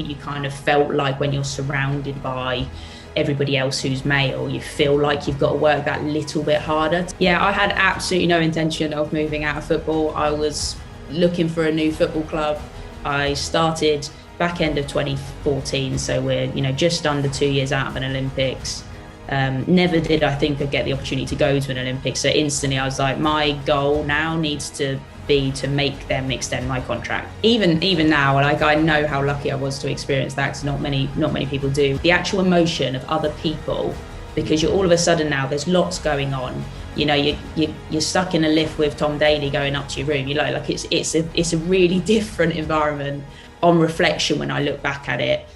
You kind of felt like when you're surrounded by everybody else who's male, you feel like you've got to work that little bit harder. Yeah, I had absolutely no intention of moving out of football. I was looking for a new football club. I started back end of 2014, so we're just under 2 years out of an Olympics. Never did I think I'd get the opportunity to go to an Olympics. So instantly I was like, my goal now needs to be to make them extend my contract. Even now, like, I know how lucky I was to experience that, because not many people do. The actual emotion of other people, because you're all of a sudden now there's lots going on. You're stuck in a lift with Tom Daley going up to your room. It's a really different environment. On reflection, when I look back at it,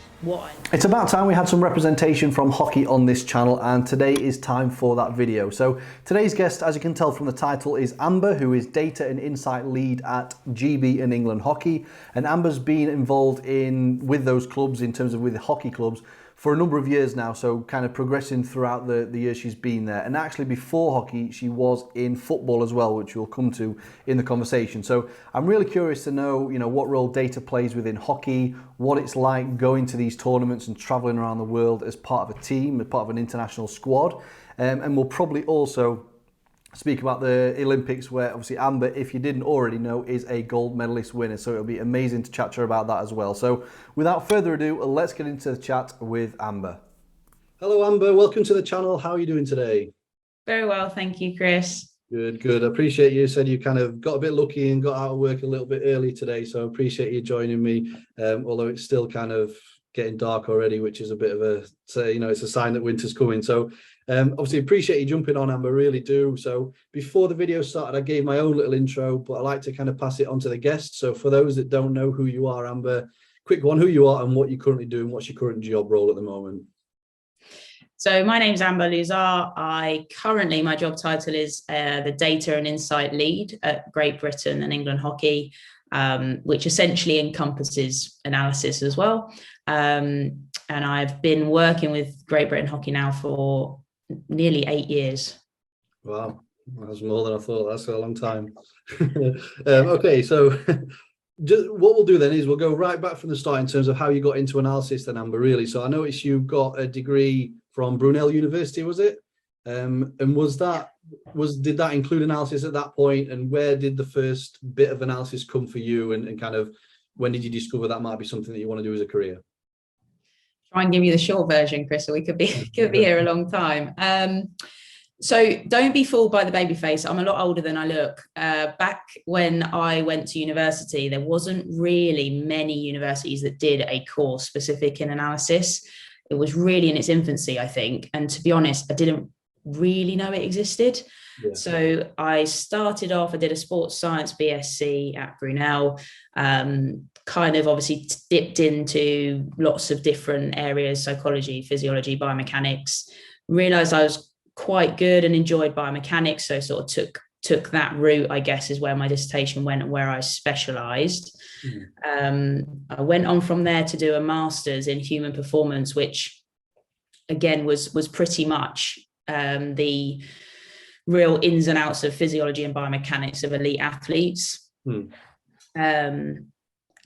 it's about time we had some representation from hockey on this channel, and today is time for that video. So today's guest, as you can tell from the title, is Amber, who is Data and Insight Lead at GB and England Hockey. And Amber's been involved with those clubs, in terms of with the hockey clubs, for a number of years now, so kind of progressing throughout the years she's been there. And actually before hockey, she was in football as well, which we'll come to in the conversation. So I'm really curious to know, what role Data plays within hockey, what it's like going to these tournaments and traveling around the world as part of a team, as part of an international squad. And we'll probably also speak about the Olympics, where obviously Amber, if you didn't already know, is a gold medalist winner. So it'll be amazing to chat to her about that as well. So without further ado, let's get into the chat with Amber. Hello, Amber. Welcome to the channel. How are you doing today? Very well, thank you, Chris. Good. I appreciate you said you kind of got a bit lucky and got out of work a little bit early today. So I appreciate you joining me, although it's still kind of getting dark already, which is a bit of it's a sign that winter's coming. So obviously appreciate you jumping on, Amber, really do. So before the video started, I gave my own little intro, but I like to kind of pass it on to the guests. So for those that don't know who you are, Amber, quick one, who you are and what you currently do and what's your current job role at the moment. So my name's Amber Luzar. My job title is the Data and Insight Lead at Great Britain and England Hockey, which essentially encompasses analysis as well. And I've been working with Great Britain Hockey now for nearly 8 years. Wow, that's more than I thought. That's a long time. Okay, so just what we'll do then is we'll go right back from the start in terms of how you got into analysis then, Amber, really. So I noticed you got a degree from Brunel University, was it? And did that include analysis at that point? And where did the first bit of analysis come for you? And kind of when did you discover that might be something that you want to do as a career? Try and give you the short version, Chris, so we could be here a long time. So don't be fooled by the baby face. I'm a lot older than I look. Back when I went to university, there wasn't really many universities that did a course specific in analysis. It was really in its infancy, I think. And to be honest, I didn't really know it existed. Yeah. So I started off, I did a sports science BSc at Brunel, kind of obviously dipped into lots of different areas, psychology, physiology, biomechanics, realized I was quite good and enjoyed biomechanics. So sort of took that route, I guess, is where my dissertation went and where I specialized. I went on from there to do a master's in human performance, which again was pretty much the real ins and outs of physiology and biomechanics of elite athletes.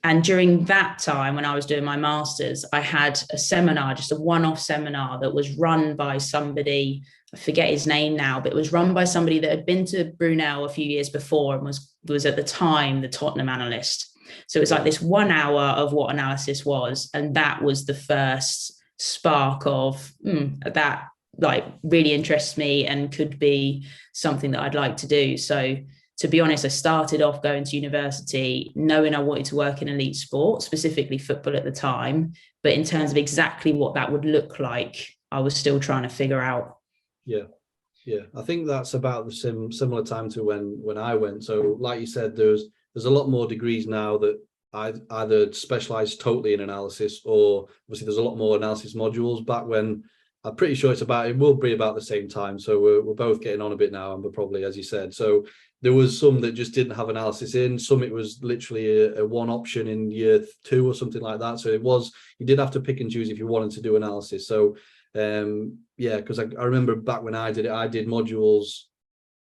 And during that time, when I was doing my master's, I had a seminar, just a one-off seminar that was run by somebody, I forget his name now, but it was run by somebody that had been to Brunel a few years before and was at the time the Tottenham analyst. So it was like this 1 hour of what analysis was. And that was the first spark of that, like, really interests me and could be something that I'd like to do. So to be honest, I started off going to university knowing I wanted to work in elite sport, specifically football at the time. But in terms of exactly what that would look like, I was still trying to figure out. Yeah. I think that's about the similar time to when I went. So like you said, there's a lot more degrees now that I either specialize totally in analysis, or obviously there's a lot more analysis modules. Back when, I'm pretty sure it will be about the same time. So we're both getting on a bit now, Amber, probably, as you said. So there was some that just didn't have analysis in. Some it was literally a one option in year 2 or something like that. So you did have to pick and choose if you wanted to do analysis. So because I remember back when I did modules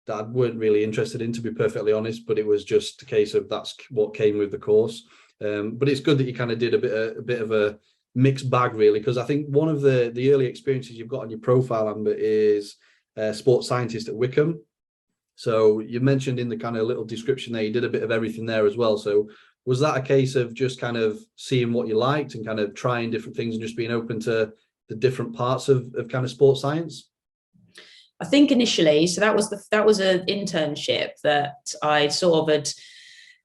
that I weren't really interested in, to be perfectly honest, but it was just a case of that's what came with the course. But it's good that you kind of did a bit of a mixed bag, really, because I think one of the early experiences you've got on your profile, Amber, is sports scientist at Wickham. So you mentioned in the kind of little description there, you did a bit of everything there as well. So was that a case of just kind of seeing what you liked and kind of trying different things and just being open to the different parts of kind of sports science? I think initially, so that was an internship that I sort of had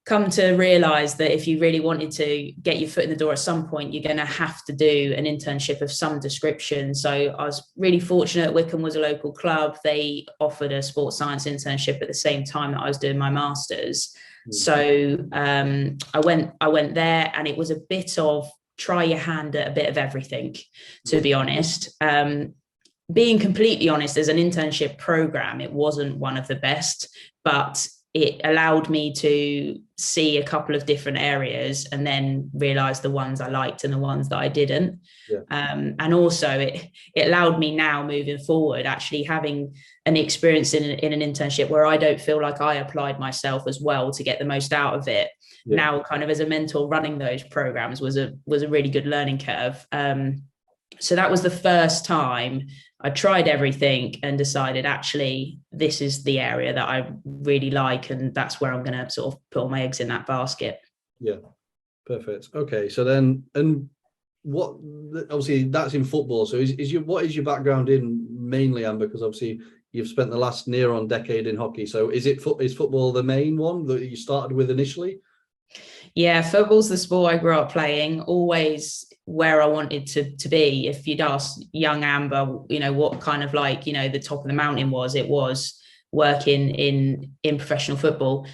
come to realize that if you really wanted to get your foot in the door at some point, you're going to have to do an internship of some description. So I was really fortunate. Wickham was a local club. They offered a sports science internship at the same time that I was doing my master's. So I went there, and it was a bit of try your hand at a bit of everything, to be honest. Being completely honest, as an internship program, it wasn't one of the best, but it allowed me to see a couple of different areas and then realize the ones I liked and the ones that I didn't. And also it allowed me now moving forward, actually having an experience in an internship where I don't feel like I applied myself as well to get the most out of it. Now, kind of as a mentor running those programs was a really good learning curve. So that was the first time I tried everything and decided, actually, this is the area that I really like, and that's where I'm going to sort of put all my eggs in that basket. Yeah, perfect. Okay, so then, and what, obviously that's in football. So what is your background in mainly, Amber? Because obviously you've spent the last near on decade in hockey. So is football the main one that you started with initially? Yeah, football's the sport I grew up playing, always where I wanted to be. If you'd asked young Amber, what kind of the top of the mountain was, it was working in professional football.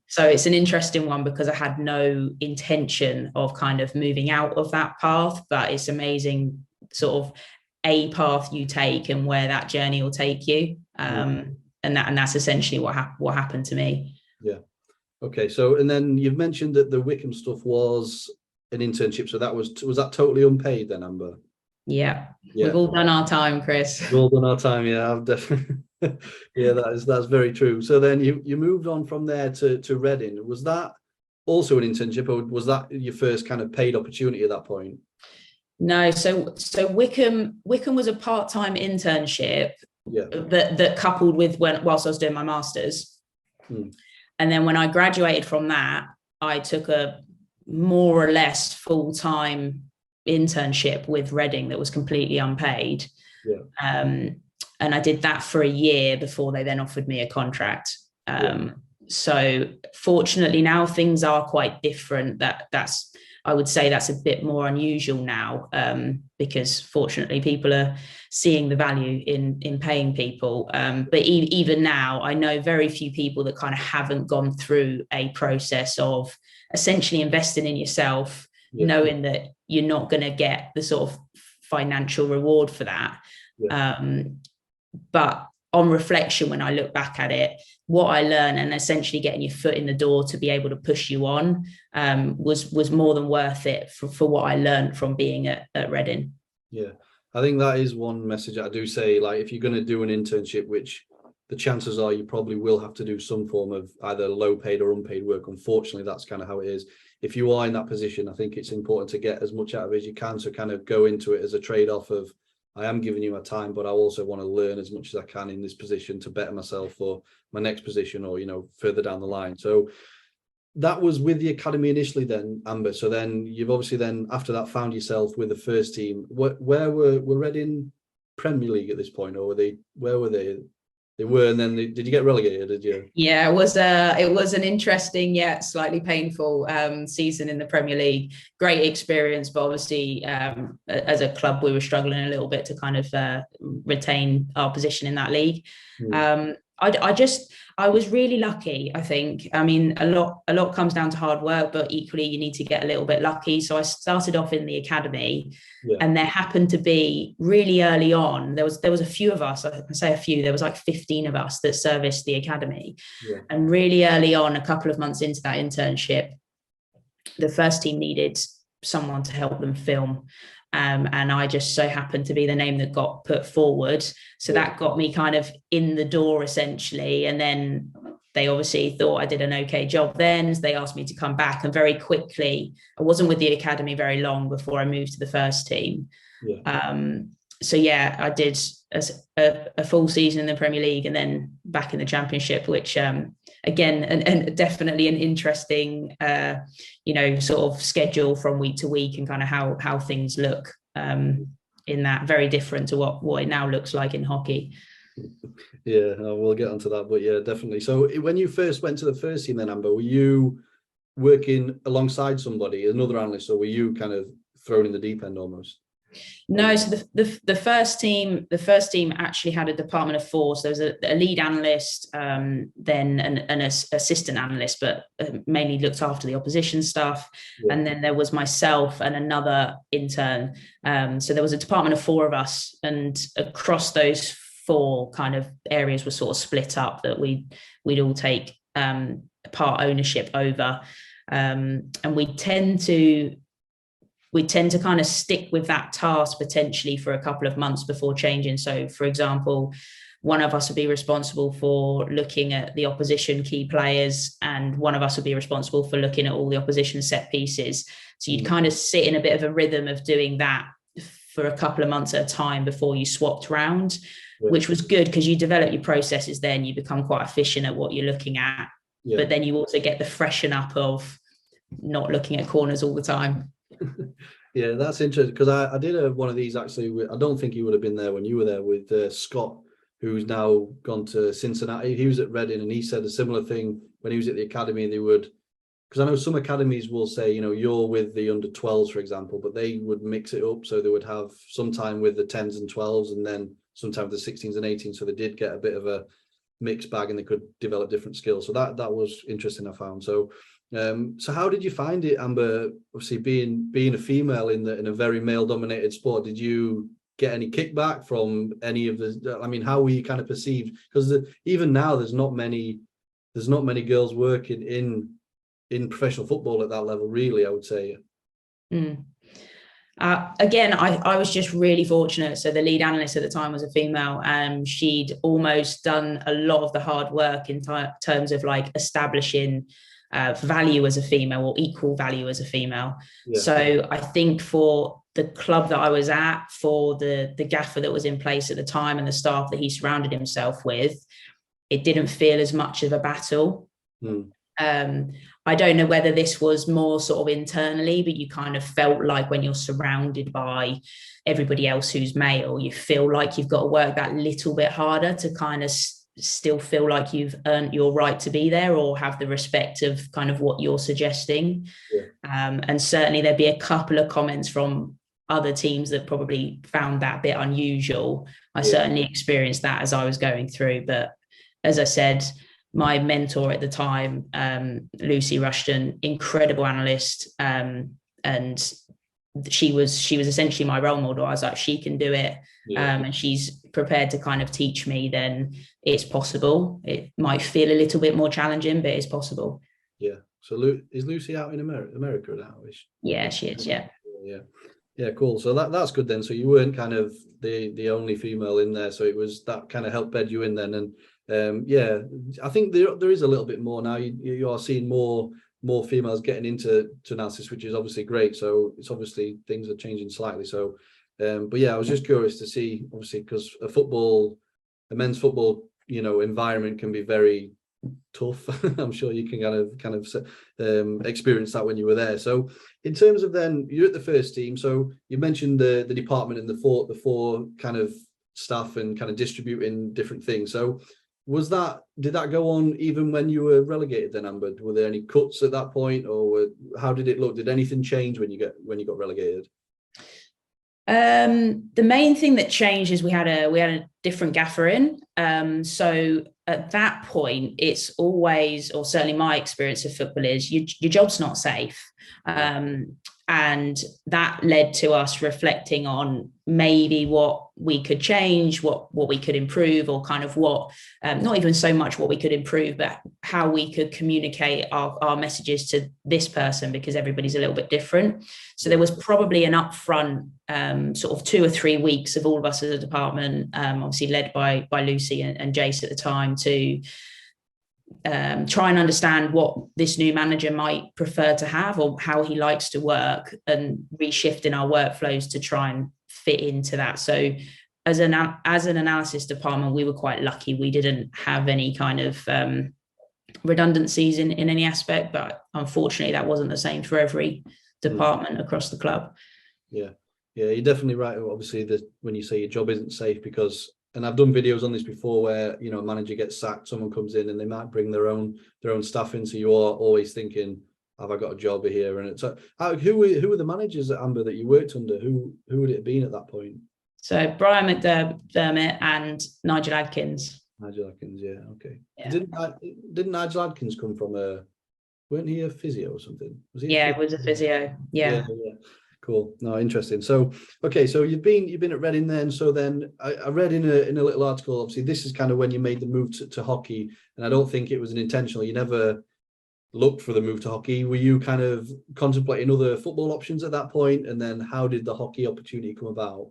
So it's an interesting one because I had no intention of kind of moving out of that path, but it's amazing sort of a path you take and where that journey will take you. And that's essentially what happened to me. Yeah. Okay, so and then you've mentioned that the Wickham stuff was an internship, so was that totally unpaid then, Amber? Yeah. We've all done our time, Chris. We've all done our time, yeah. I've definitely yeah, that's very true. So then you moved on from there to Reading. Was that also an internship, or was that your first kind of paid opportunity at that point? No, so Wickham was a part-time internship that coupled with whilst I was doing my master's. And then when I graduated from that, I took a more or less full-time internship with Reading that was completely unpaid. And I did that for a year before they then offered me a contract. So fortunately now things are quite different. I would say that's a bit more unusual now, because fortunately people are seeing the value in paying people. But even now, I know very few people that kind of haven't gone through a process of essentially investing in yourself, knowing that you're not going to get the sort of financial reward for that. But on reflection, when I look back at it, what I learned and essentially getting your foot in the door to be able to push you on was more than worth it for what I learned from being at Reading. Yeah, I think that is one message I do say, like if you're going to do an internship, which the chances are you probably will have to do some form of either low paid or unpaid work. Unfortunately, that's kind of how it is. If you are in that position, I think it's important to get as much out of it as you can. So kind of go into it as a trade-off of, I am giving you my time, but I also want to learn as much as I can in this position to better myself for my next position or, further down the line. So that was with the academy initially then, Amber. So then you've obviously then after that found yourself with the first team. Where were Reading Premier League at this point, or where were they? They were, and then did you get relegated? Did you? Yeah, it was an interesting yet slightly painful season in the Premier League. Great experience, but obviously as a club we were struggling a little bit to kind of retain our position in that league. I was really lucky, I think. I mean, a lot comes down to hard work, but equally you need to get a little bit lucky. So I started off in the academy, and there happened to be really early on, there was a few of us, I say a few, there was like 15 of us that serviced the academy. And really early on, a couple of months into that internship, the first team needed someone to help them film. And I just so happened to be the name that got put forward. So that got me kind of in the door essentially. And then they obviously thought I did an okay job then. So they asked me to come back, and very quickly, I wasn't with the academy very long before I moved to the first team. So yeah, I did a full season in the Premier League and then back in the Championship, which again, and definitely an interesting, sort of schedule from week to week, and kind of how things look in that, very different to what it now looks like in hockey. Yeah, we'll get onto that, but yeah, definitely. So when you first went to the first team then, Amber, were you working alongside somebody, another analyst, or were you kind of thrown in the deep end almost? No, so the first team actually had a department of 4. So there was a lead analyst, then an assistant analyst, but mainly looked after the opposition stuff. Yeah. And then there was myself and another intern. So there was a department of 4 of us, and across those 4 kind of areas were sort of split up, that we'd all take part ownership over, and we tend to kind of stick with that task potentially for a couple of months before changing. So, for example, one of us would be responsible for looking at the opposition key players, and one of us would be responsible for looking at all the opposition set pieces. So you'd kind of sit in a bit of a rhythm of doing that for a couple of months at a time before you swapped round, which was good because you develop your processes then, you become quite efficient at what you're looking at. Yeah. But then you also get the freshen up of not looking at corners all the time. Yeah, that's interesting, because I did one of these actually. I don't think he would have been there when you were there, with Scott, who's now gone to Cincinnati. He was at Reading, and he said a similar thing when he was at the academy. They would, because I know some academies will say, you're with the under 12s, for example, but they would mix it up. So they would have some time with the 10s and 12s, and then sometimes the 16s and 18s. So they did get a bit of a mixed bag, and they could develop different skills. So that was interesting, I found. So how did you find it, Amber? Obviously, being a female in a very male-dominated sport, did you get any kickback from any of the? I mean, how were you kind of perceived? Because even now, there's not many girls working in professional football at that level, really, I would say. Again, I was just really fortunate. So the lead analyst at the time was a female, and she'd almost done a lot of the hard work in terms of like establishing value as a female, or equal value as a female. Yeah. So I think for the club that I was at, for the gaffer that was in place at the time, and the staff that he surrounded himself with, it didn't feel as much of a battle. I don't know whether this was more sort of internally, but you kind of felt like when you're surrounded by everybody else who's male, you feel like you've got to work that little bit harder to kind of still feel like you've earned your right to be there, or have the respect of kind of what you're suggesting. Yeah. And certainly there'd be a couple of comments from other teams that probably found that a bit unusual. I certainly experienced that as I was going through. But as I said, my mentor at the time, Lucy Rushton, incredible analyst, and she was essentially my role model. I was like, she can do it, and she's prepared to kind of teach me, then it's possible. It might feel a little bit more challenging, but it's possible. Yeah. So is Lucy out in America now? Yeah, she is. Yeah. Yeah, cool. So that's good then. So you weren't kind of the only female in there. So it was that kind of helped bed you in then. And I think there is a little bit more now. You are seeing more females getting into analysis, which is obviously great. So it's obviously things are changing slightly. So, but yeah, I was just curious to see, obviously, because a men's football, environment can be very tough. I'm sure you can kind of experience that when you were there. So in terms of then, you're at the first team. So you mentioned the department and the four kind of staff and kind of distributing different things. So did that go on even when you were relegated then, Amber? Were there any cuts at that point, or how did it look? Did anything change when you got relegated? The main thing that changed is we had a different gaffer in. So at that point, it's always, or certainly my experience of football is, your job's not safe. And that led to us reflecting on maybe what we could change, what we could improve, or kind of what, not even so much what we could improve, but how we could communicate our messages to this person, because everybody's a little bit different. So there was probably an upfront sort of 2 or 3 weeks of all of us as a department, obviously led by Lucy and Jace at the time, to try and understand what this new manager might prefer to have or how he likes to work, and reshifting our workflows to try and fit into that. So as an analysis department, we were quite lucky. We didn't have any kind of redundancies in any aspect, but unfortunately that wasn't the same for every department across the club. Yeah, you're definitely right. Obviously, when you say your job isn't safe, because, and I've done videos on this before where, you know, a manager gets sacked, someone comes in and they might bring their own staff in, so you are always thinking, have I got a job here? And it's who were the managers at Amber that you worked under? Who would it have been at that point? So Brian McDermott and Nigel Adkins. Nigel Adkins, yeah, okay. Yeah. Didn't Nigel Adkins come from weren't he a physio or something? Was he? Yeah, it was a physio. Yeah. Cool. No, interesting. So, okay, so you've been at Reading then. So then I read in a little article, obviously this is kind of when you made the move to hockey, and I don't think it was an intentional. You never looked for the move to hockey. Were you kind of contemplating other football options at that point? And then how did the hockey opportunity come about?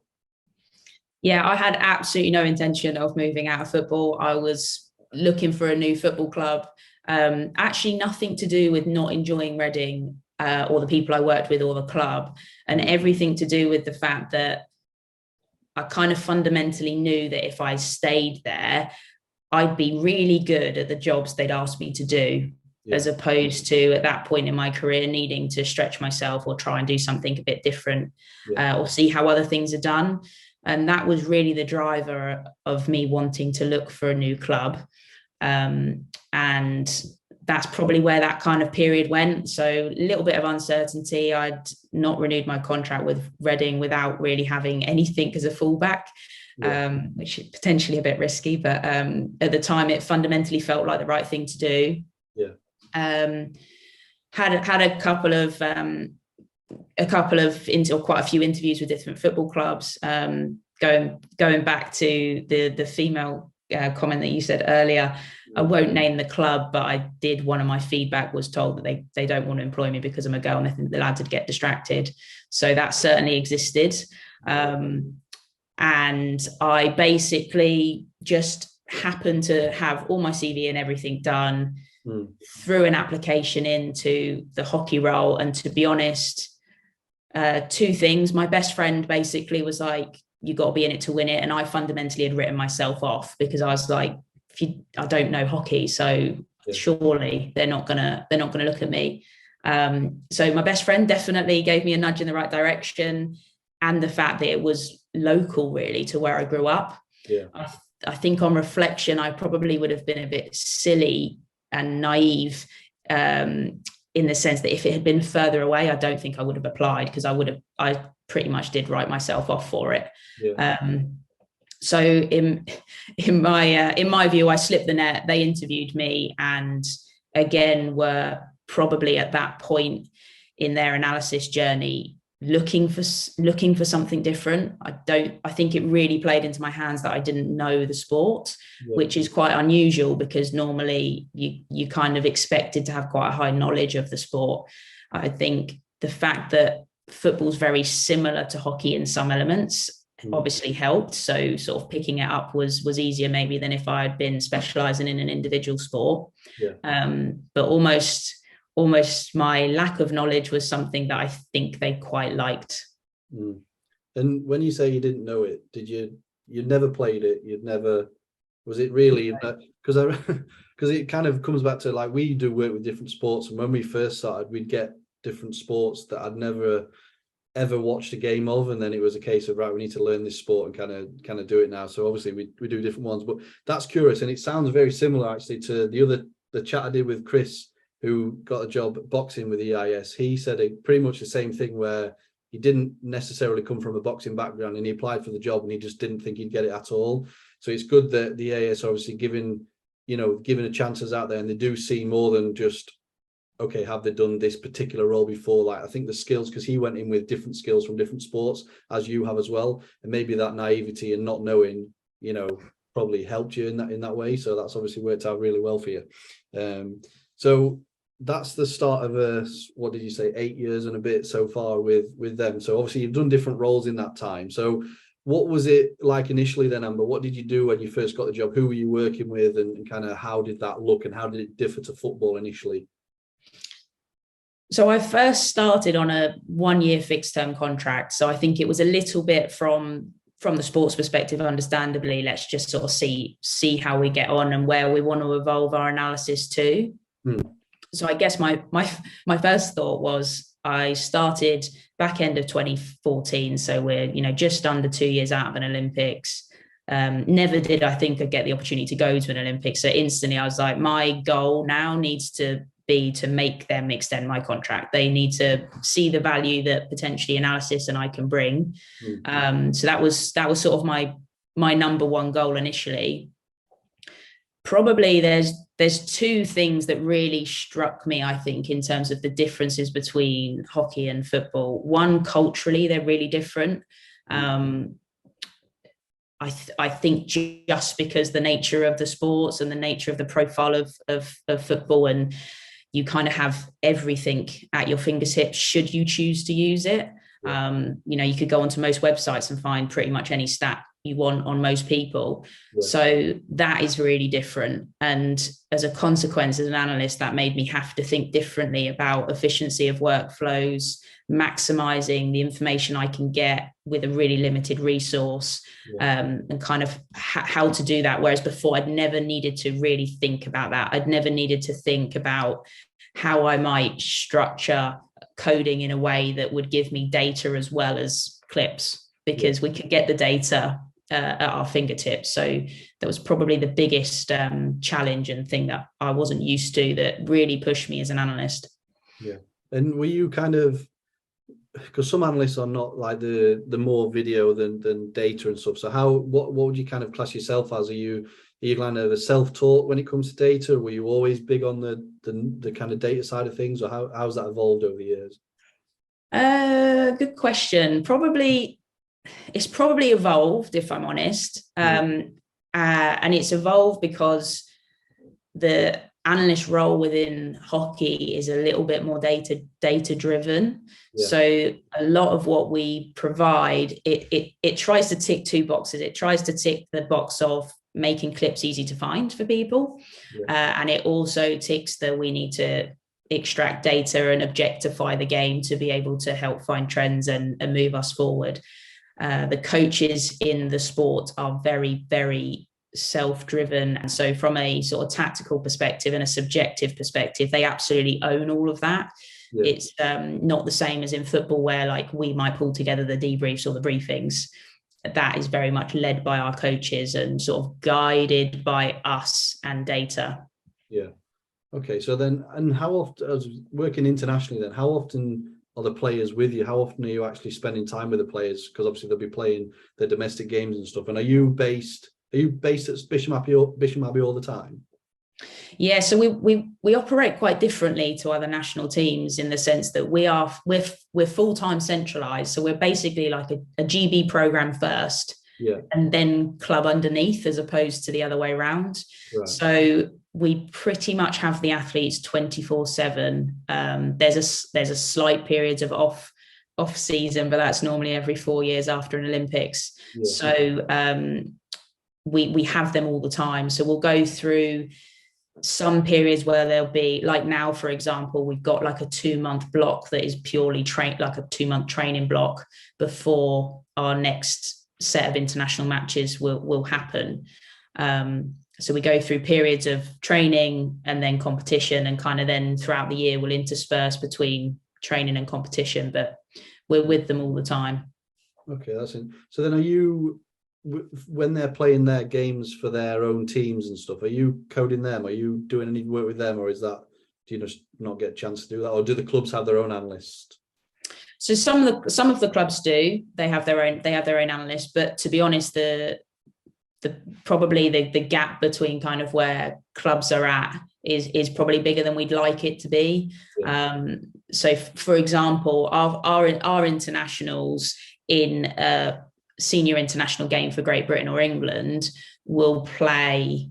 Yeah, I had absolutely no intention of moving out of football. I was looking for a new football club. Actually, nothing to do with not enjoying Reading or the people I worked with or the club, and everything to do with the fact that I kind of fundamentally knew that if I stayed there, I'd be really good at the jobs they'd asked me to do, as opposed to at that point in my career needing to stretch myself or try and do something a bit different, or see how other things are done. And that was really the driver of me wanting to look for a new club. And that's probably where that kind of period went. So a little bit of uncertainty. I'd not renewed my contract with Reading without really having anything as a fallback, which is potentially a bit risky, but at the time it fundamentally felt like the right thing to do. Had a couple of quite a few interviews with different football clubs. Going back to the female comment that you said earlier, I won't name the club, but I did. One of my feedback was told that they don't want to employ me because I'm a girl and they think the lads would get distracted. So that certainly existed. And I basically just happened to have all my CV and everything done, threw an application into the hockey role. And to be honest, two things. My best friend basically was like, you got to be in it to win it. And I fundamentally had written myself off because I was like, I don't know hockey, so surely they're not gonna look at me. So my best friend definitely gave me a nudge in the right direction, and the fact that it was local really to where I grew up. I think on reflection, I probably would have been a bit silly and naive, in the sense that if it had been further away, I don't think I would have applied, because I pretty much did write myself off for it. So in my view, I slipped the net. They interviewed me, and again were probably at that point in their analysis journey looking for something different. I think it really played into my hands that I didn't know the sport, which is quite unusual, because normally you kind of expected to have quite a high knowledge of the sport. I think the fact that football's very similar to hockey in some elements obviously helped. So sort of picking it up was easier maybe than if I had been specializing in an individual sport. But almost my lack of knowledge was something that I think they quite liked. And when you say you didn't know it, you never played it? Was it really, because it kind of comes back to, like, we do work with different sports, and when we first started, we'd get different sports that I'd never ever watched a game of, and then it was a case of, right, we need to learn this sport and kind of do it now. So obviously we do different ones, but that's curious, and it sounds very similar actually to the chat I did with Chris, who got a job boxing with EIS. He said pretty much the same thing, where he didn't necessarily come from a boxing background and he applied for the job and he just didn't think he'd get it at all. So it's good that the EIS obviously giving a chances out there, and they do see more than just, okay, have they done this particular role before? Like, I think the skills, because he went in with different skills from different sports, as you have as well, and maybe that naivety and not knowing, probably helped you in that way. So that's obviously worked out really well for you. So that's the start of what did you say, 8 years and a bit so far with them. So obviously you've done different roles in that time. So what was it like initially then, Amber? What did you do when you first got the job? Who were you working with, and kind of how did that look, and how did it differ to football initially? So I first started on a 1-year fixed term contract. So I think it was a little bit from the sports perspective, understandably, let's just sort of see how we get on and where we want to evolve our analysis to. So I guess my first thought was, I started back end of 2014. So we're, just under 2 years out of an Olympics. Never did I think I'd get the opportunity to go to an Olympics. So instantly I was like, my goal now needs to be to make them extend my contract. They need to see the value that potentially analysis and I can bring. So that was sort of my number one goal initially. Probably there's two things that really struck me, I think, in terms of the differences between hockey and football. One, culturally, they're really different. I think just because the nature of the sports and the nature of the profile of football, and you kind of have everything at your fingertips should you choose to use it. You could go onto most websites and find pretty much any stat you want on most people. So that is really different. And as a consequence, as an analyst, that made me have to think differently about efficiency of workflows, maximizing the information I can get with a really limited resource, and kind of how to do that. Whereas before, I'd never needed to really think about that. I'd never needed to think about how I might structure coding in a way that would give me data as well as clips, because we could get the data at our fingertips. So that was probably the biggest challenge and thing that I wasn't used to, that really pushed me as an analyst. Yeah. And were you kind of, because some analysts are not like the more video than data and stuff. So what would you kind of class yourself as? Are you kind of a self-taught when it comes to data? Were you always big on the kind of data side of things, or how's that evolved over the years? Good question. It's probably evolved, if I'm honest. And it's evolved because the analyst role within hockey is a little bit more data driven. So a lot of what we provide, it tries to tick two boxes. It tries to tick the box of making clips easy to find for people, and it also ticks that we need to extract data and objectify the game to be able to help find trends and move us forward. The coaches in the sport are very, very self-driven. And so from a sort of tactical perspective and a subjective perspective, they absolutely own all of that. It's not the same as in football, where like we might pull together the debriefs or the briefings. That is very much led by our coaches and sort of guided by us and data. Okay, so then, and how often, as working internationally then, how often are the players with you? How often are you actually spending time with the players? Because obviously they'll be playing their domestic games and stuff. And are you based at Bisham Abbey all the time? Yeah, so we operate quite differently to other national teams in the sense that we're full-time centralized. So we're basically like a GB program first, and then club underneath, as opposed to the other way around. So we pretty much have the athletes 24/7. There's a slight periods of off season, but that's normally every 4 years after an Olympics. So we have them all the time. So we'll go through some periods where there'll be, like now, for example, we've got like a 2-month block that is purely like a 2-month training block before our next set of international matches will happen. So we go through periods of training and then competition, and kind of then throughout the year we'll intersperse between training and competition, but we're with them all the time. Okay, that's it. So then, are you, when they're playing their games for their own teams and stuff, are you coding them? Are you doing any work with them, or do you just not get a chance to do that, or do the clubs have their own analysts? So some of the clubs do. They have their own analysts, but to be honest, probably the gap between kind of where clubs are at is probably bigger than we'd like it to be. So for example, our internationals in a senior international game for Great Britain or England will play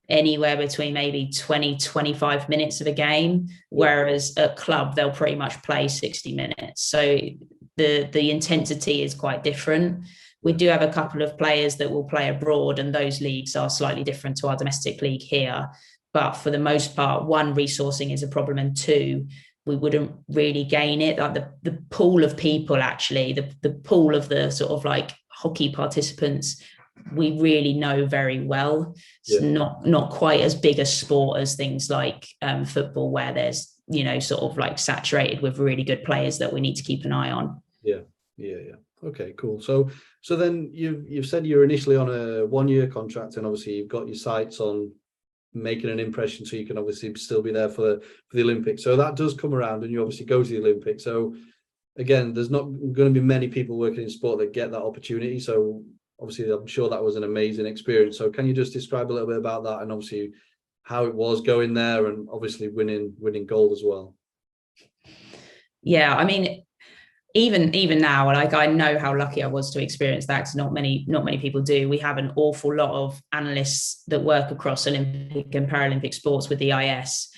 anywhere between maybe 20-25 minutes of a game, whereas at club they'll pretty much play 60 minutes. So the intensity is quite different. We do have a couple of players that will play abroad, and those leagues are slightly different to our domestic league here. But for the most part, one, resourcing is a problem, and two, we wouldn't really gain it. Like the pool of people, actually, the pool of the sort of like hockey participants, we really know very well. It's not quite as big a sport as things like football, where there's, you know, sort of like saturated with really good players that we need to keep an eye on. Yeah. Okay, cool. So then you've said you're initially on a 1-year contract, and obviously you've got your sights on making an impression, so you can obviously still be there for the Olympics. So that does come around, and you obviously go to the Olympics. So again, there's not going to be many people working in sport that get that opportunity. So obviously, I'm sure that was an amazing experience. So can you just describe a little bit about that, and obviously how it was going there, and obviously winning gold as well? Yeah, I mean, even now, like, I know how lucky I was to experience that, because not many people do. We have an awful lot of analysts that work across Olympic and Paralympic sports with the IS,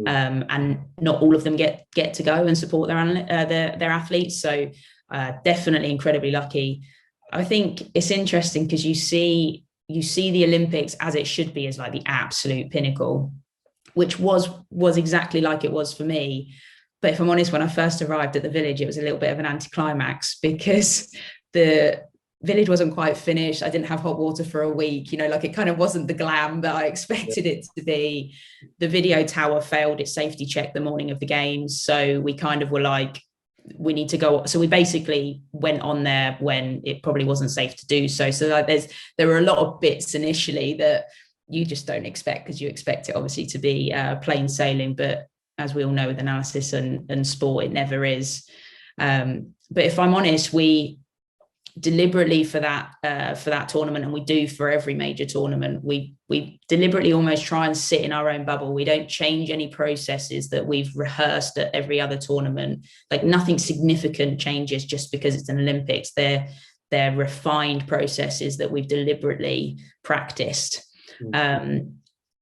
and not all of them get to go and support their athletes. So definitely incredibly lucky. I think it's interesting because you see the Olympics as it should be, as like the absolute pinnacle, which was exactly like it was for me. But if I'm honest, when I first arrived at the village, it was a little bit of an anticlimax, because the village wasn't quite finished. I didn't have hot water for a week, you know, like it kind of wasn't the glam that I expected it to be. The video tower failed its safety check the morning of the games. So we kind of were like, we need to go. So we basically went on there when it probably wasn't safe to do so. So like there were a lot of bits initially that you just don't expect, because you expect it obviously to be plain sailing. But as we all know, with analysis and sport, it never is. But if I'm honest, we deliberately for that tournament, and we do for every major tournament, we deliberately almost try and sit in our own bubble. We don't change any processes that we've rehearsed at every other tournament. Like, nothing significant changes just because it's an Olympics. They're refined processes that we've deliberately practiced.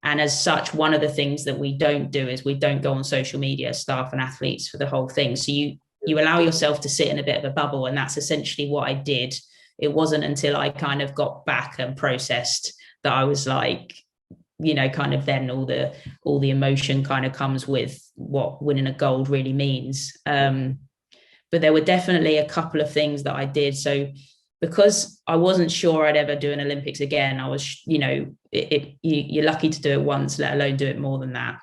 And as such, one of the things that we don't do is we don't go on social media, staff and athletes, for the whole thing. So you allow yourself to sit in a bit of a bubble. And that's essentially what I did. It wasn't until I kind of got back and processed that I was like, you know, kind of then all the emotion kind of comes with what winning a gold really means. But there were definitely a couple of things that I did. So because I wasn't sure I'd ever do an Olympics again, I was, you know, you're lucky to do it once, let alone do it more than that.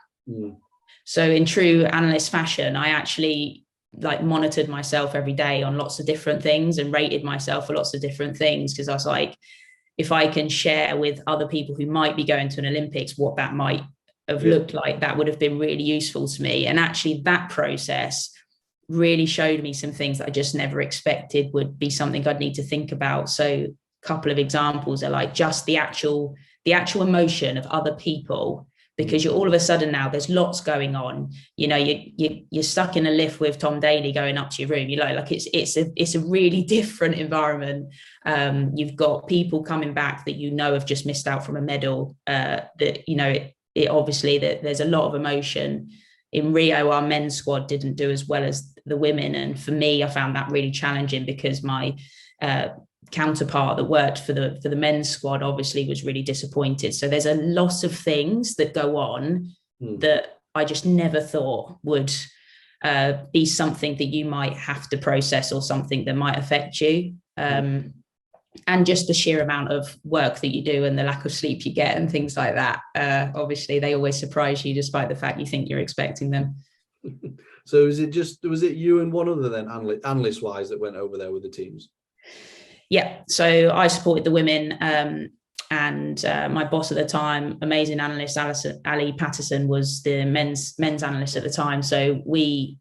So in true analyst fashion, I actually like monitored myself every day on lots of different things and rated myself for lots of different things, because I was like, if I can share with other people who might be going to an Olympics what that might have looked like, that would have been really useful to me. And actually that process really showed me some things that I just never expected would be something I'd need to think about. So a couple of examples are like just the actual emotion of other people, because you're all of a sudden now there's lots going on. You know, you're stuck in a lift with Tom Daly going up to your room. You know, like it's a really different environment. You've got people coming back that you know have just missed out from a medal. That, you know, it obviously that there's a lot of emotion. In Rio, our men's squad didn't do as well as the women. And for me, I found that really challenging, because my counterpart that worked for the men's squad obviously was really disappointed. So there's a lot of things that go on that I just never thought would be something that you might have to process, or something that might affect you. And just the sheer amount of work that you do and the lack of sleep you get and things like that. Obviously, they always surprise you, despite the fact you think you're expecting them. So was it you and one other then, analyst-wise, that went over there with the teams? Yeah, so I supported the women, and my boss at the time, amazing analyst, Ali Patterson, was the men's analyst at the time. So we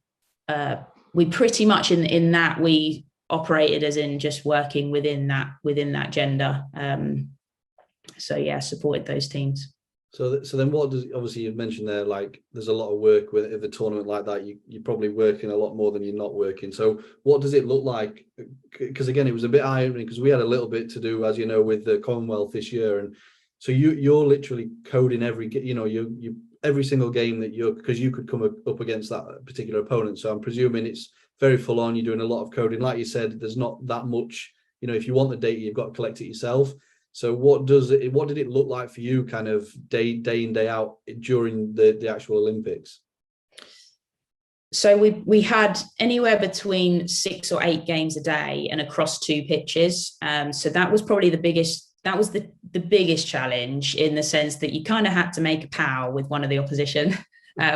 pretty much in that we operated as in just working within that gender. So yeah, supported those teams. So then what does, obviously you've mentioned there, like there's a lot of work with a tournament like that. You're probably working a lot more than you're not working. So what does it look like? Because again, it was a bit eye-opening, because we had a little bit to do, as you know, with the Commonwealth this year. And so you're literally coding every, you know, you every single game that because you could come up against that particular opponent. So I'm presuming it's very full on. You're doing a lot of coding. Like you said, there's not that much if you want the data, you've got to collect it yourself. So what did it look like for you, kind of day in, day out during the actual Olympics? So we had anywhere between 6 or 8 games a day and across 2 pitches. So that was probably the biggest. That was the biggest challenge, in the sense that you kind of had to make a POW with one of the opposition,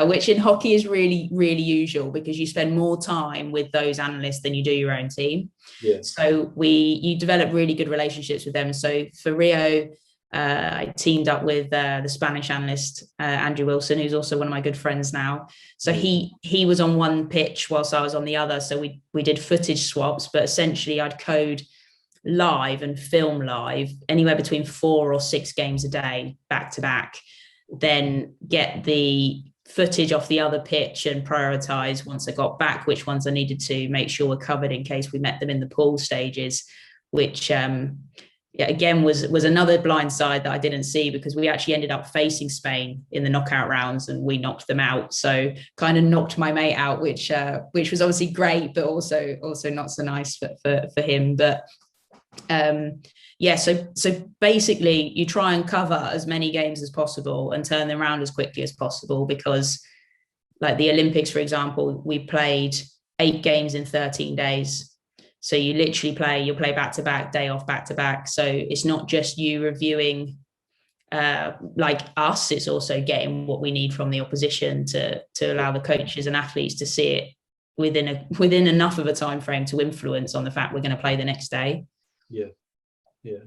which in hockey is really, really usual, because you spend more time with those analysts than you do your own team. Yeah. So you develop really good relationships with them. So for Rio, I teamed up with the Spanish analyst, Andrew Wilson, who's also one of my good friends now. So he was on one pitch whilst I was on the other. So we did footage swaps, but essentially I'd code live and film live anywhere between 4 or 6 games a day, back to back, then get the footage off the other pitch and prioritize, once I got back, which ones I needed to make sure were covered in case we met them in the pool stages, which again was another blind side that I didn't see, because we actually ended up facing Spain in the knockout rounds and we knocked them out. So kind of knocked my mate out, which was obviously great, but also not so nice for him. But so basically you try and cover as many games as possible and turn them around as quickly as possible, because like the Olympics, for example, we played 8 games in 13 days. So you literally you'll play back to back, day off, back to back. So it's not just you reviewing like us, it's also getting what we need from the opposition to allow the coaches and athletes to see it within enough of a time frame to influence on the fact we're going to play the next day. Yeah.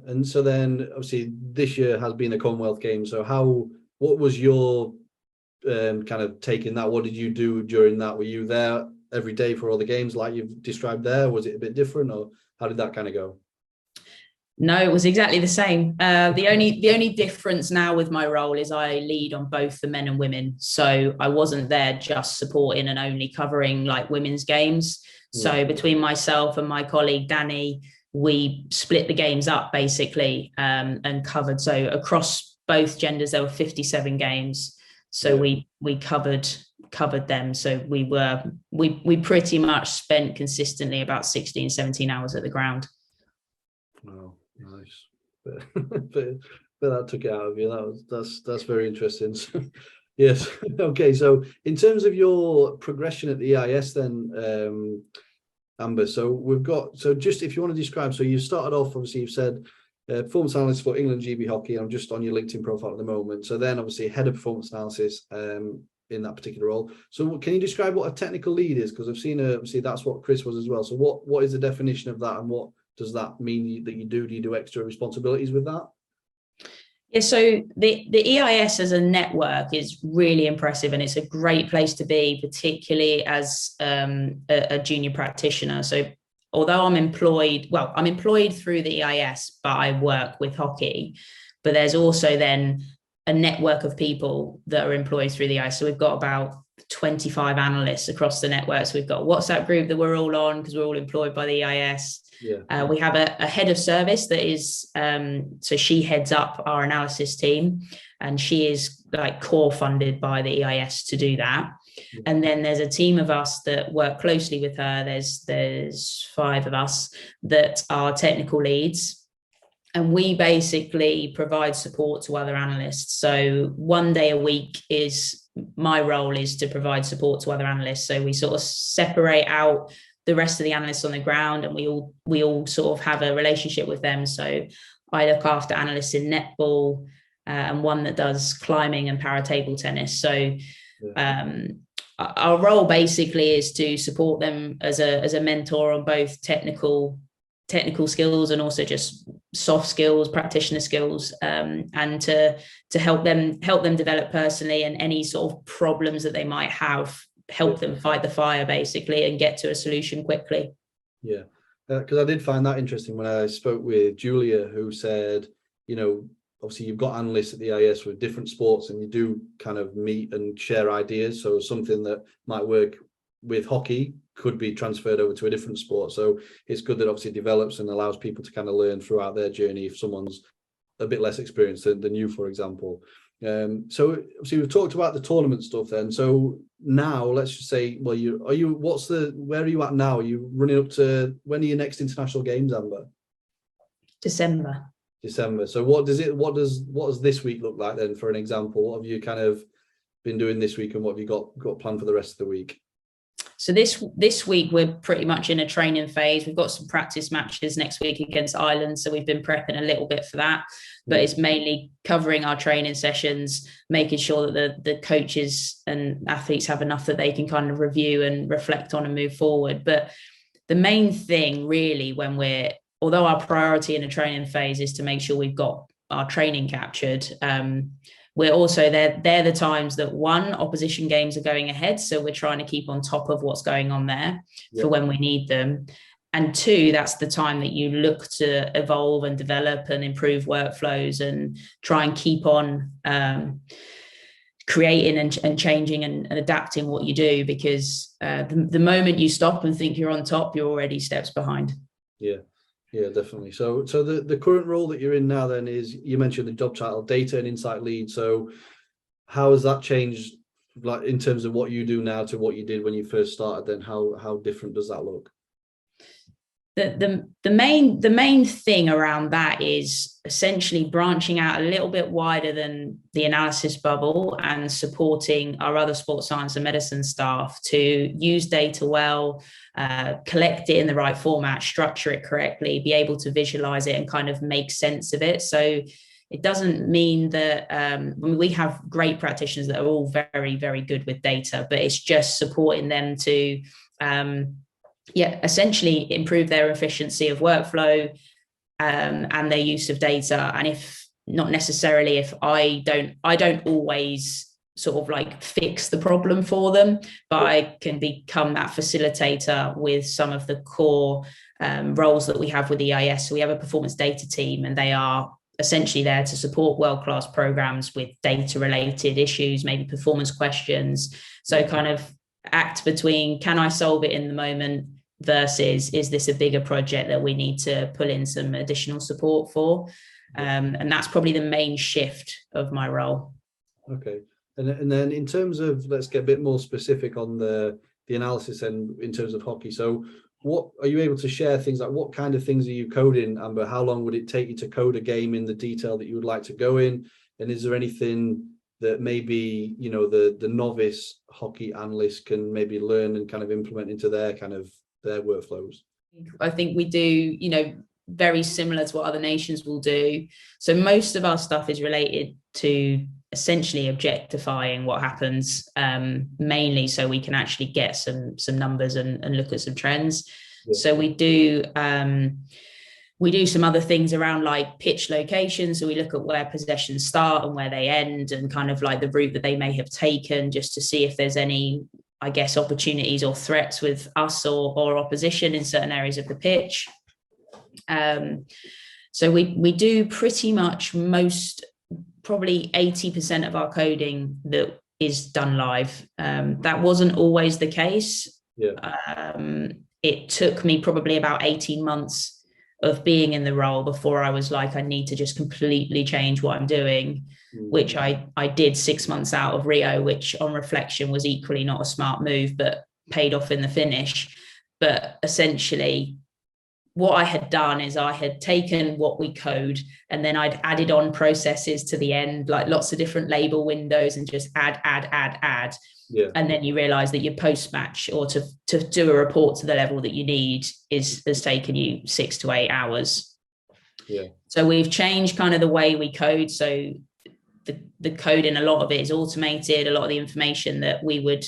And so then obviously this year has been a Commonwealth Games. So what was your kind of take in that? What did you do during that? Were you there every day for all the games like you've described there? Was it a bit different, or how did that kind of go? No, it was exactly the same. The only difference now with my role is I lead on both the men and women. So I wasn't there just supporting and only covering like women's games. So between myself and my colleague Danny, we split the games up basically, and covered. So across both genders, there were 57 games. So we covered them. So we pretty much spent consistently about 16, 17 hours at the ground. Wow, nice. But that took it out of you. That's very interesting. So, yes. Okay. So in terms of your progression at the EIS then, Amber, so just if you want to describe, so you started off, obviously you've said performance analyst for England GB Hockey. I'm just on your LinkedIn profile at the moment. So then obviously head of performance analysis in that particular role. So can you describe what a technical lead is? Because I've seen obviously that's what Chris was as well. So what is the definition of that, and what does that mean that you do? Do you do extra responsibilities with that? Yeah, so the EIS as a network is really impressive, and it's a great place to be, particularly as a junior practitioner. So although I'm employed through the EIS, but I work with hockey, but there's also then a network of people that are employed through the EIS. So we've got about 25 analysts across the network. So we've got a WhatsApp group that we're all on because we're all employed by the EIS. Yeah. We have a head of service that is, so she heads up our analysis team, and she is like core funded by the EIS to do that. Yeah. And then there's a team of us that work closely with her. There's 5 of us that are technical leads, and we basically provide support to other analysts. So one day a week my role is to provide support to other analysts. So we sort of separate out the rest of the analysts on the ground, and we all sort of have a relationship with them. So I look after analysts in netball, and one that does climbing and para table tennis. So our role basically is to support them as a mentor on both technical skills and also just soft skills, practitioner skills, and to help them develop personally, and any sort of problems that they might have, help them fight the fire basically and get to a solution quickly. Yeah, because I did find that interesting when I spoke with Julia, who said, obviously you've got analysts at the IS with different sports, and you do kind of meet and share ideas. So something that might work with hockey could be transferred over to a different sport. So it's good that obviously it develops and allows people to kind of learn throughout their journey if someone's a bit less experienced than you, for example. So obviously we've talked about the tournament stuff then. So now let's just say, well, where are you at now? Are you running up to, when are your next international games, Amber? December. So what does this week look like then, for an example? What have you kind of been doing this week, and what have you got planned for the rest of the week? So this week we're pretty much in a training phase. We've got some practice matches next week against Ireland, so we've been prepping a little bit for that. But it's mainly covering our training sessions, making sure that the coaches and athletes have enough that they can kind of review and reflect on and move forward. But the main thing really, although our priority in a training phase is to make sure we've got our training captured, we're also they're the times that opposition games are going ahead. So we're trying to keep on top of what's going on there for when we need them. And two, that's the time that you look to evolve and develop and improve workflows and try and keep on creating and changing and adapting what you do, because the moment you stop and think you're on top, you're already steps behind. Yeah, definitely. So the current role that you're in now then is, you mentioned the job title, data and insight lead. So how has that changed, like in terms of what you do now to what you did when you first started? Then how different does that look? The main thing around that is essentially branching out a little bit wider than the analysis bubble and supporting our other sports science and medicine staff to use data well, collect it in the right format, structure it correctly, be able to visualize it and kind of make sense of it. So it doesn't mean that we have great practitioners that are all very, very good with data, but it's just supporting them to essentially improve their efficiency of workflow and their use of data. And if I don't always sort of like fix the problem for them, but I can become that facilitator with some of the core roles that we have with EIS. So we have a performance data team, and they are essentially there to support world-class programs with data-related issues, maybe performance questions. So kind of act between, can I solve it in the moment versus is this a bigger project that we need to pull in some additional support for? And that's probably the main shift of my role. Okay. And then in terms of, let's get a bit more specific on the analysis and in terms of hockey. So what are you able to share things like, what kind of things are you coding, Amber? How long would it take you to code a game in the detail that you would like to go in? And is there anything that maybe, you know, the novice hockey analyst can maybe learn and kind of implement into their workflows? I think we do, you know, very similar to what other nations will do. So most of our stuff is related to essentially objectifying what happens, mainly so we can actually get some numbers and look at some trends. So we do some other things around like pitch location. So we look at where possessions start and where they end, and kind of like the route that they may have taken, just to see if there's any, I guess, opportunities or threats with us or opposition in certain areas of the pitch. So we do pretty much probably 80% of our coding that is done live. That wasn't always the case. It took me probably about 18 months of being in the role before I was like, I need to just completely change what I'm doing, which I did 6 months out of Rio, which on reflection was equally not a smart move, but paid off in the finish. But essentially, what I had done is I had taken what we code and then I'd added on processes to the end, like lots of different label windows, and just add. And then you realize that your post-match or to do a report to the level that you need has taken you 6 to 8 hours. So we've changed kind of the way we code. So the code in a lot of it is automated. A lot of the information that we would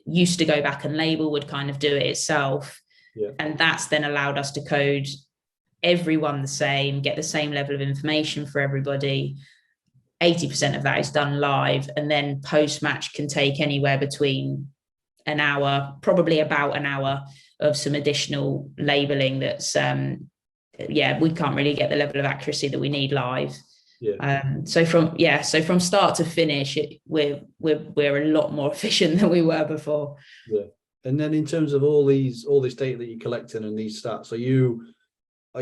used to go back and label would kind of do it itself. And that's then allowed us to code everyone the same, get the same level of information for everybody. 80% of that is done live, and then post-match can take anywhere between an hour, probably about an hour, of some additional labeling that's we can't really get the level of accuracy that we need live. So from start to finish, we're a lot more efficient than we were before. And then in terms of all this data that you're collecting and these stats, are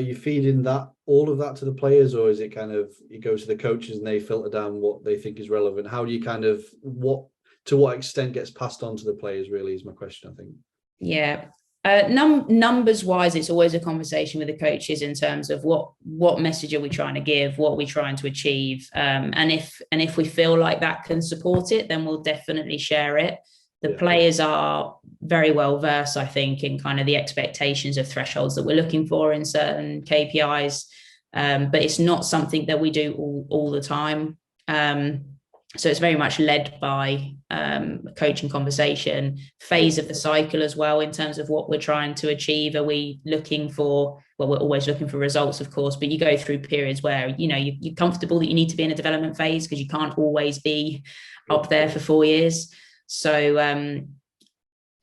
you feeding all of that to the players, or is it kind of, you go to the coaches and they filter down what they think is relevant? How do you kind of, to what extent gets passed on to the players, really, is my question, I think. Numbers wise, it's always a conversation with the coaches in terms of what message are we trying to give, what are we trying to achieve, and if we feel like that can support it, then we'll definitely share it. The players are very well versed, I think, in kind of the expectations of thresholds that we're looking for in certain KPIs, but it's not something that we do all the time. So it's very much led by coaching conversation, phase of the cycle as well, in terms of what we're trying to achieve. Are we looking for, well, we're always looking for results, of course, but you go through periods where, you're comfortable that you need to be in a development phase because you can't always be up there for 4 years. So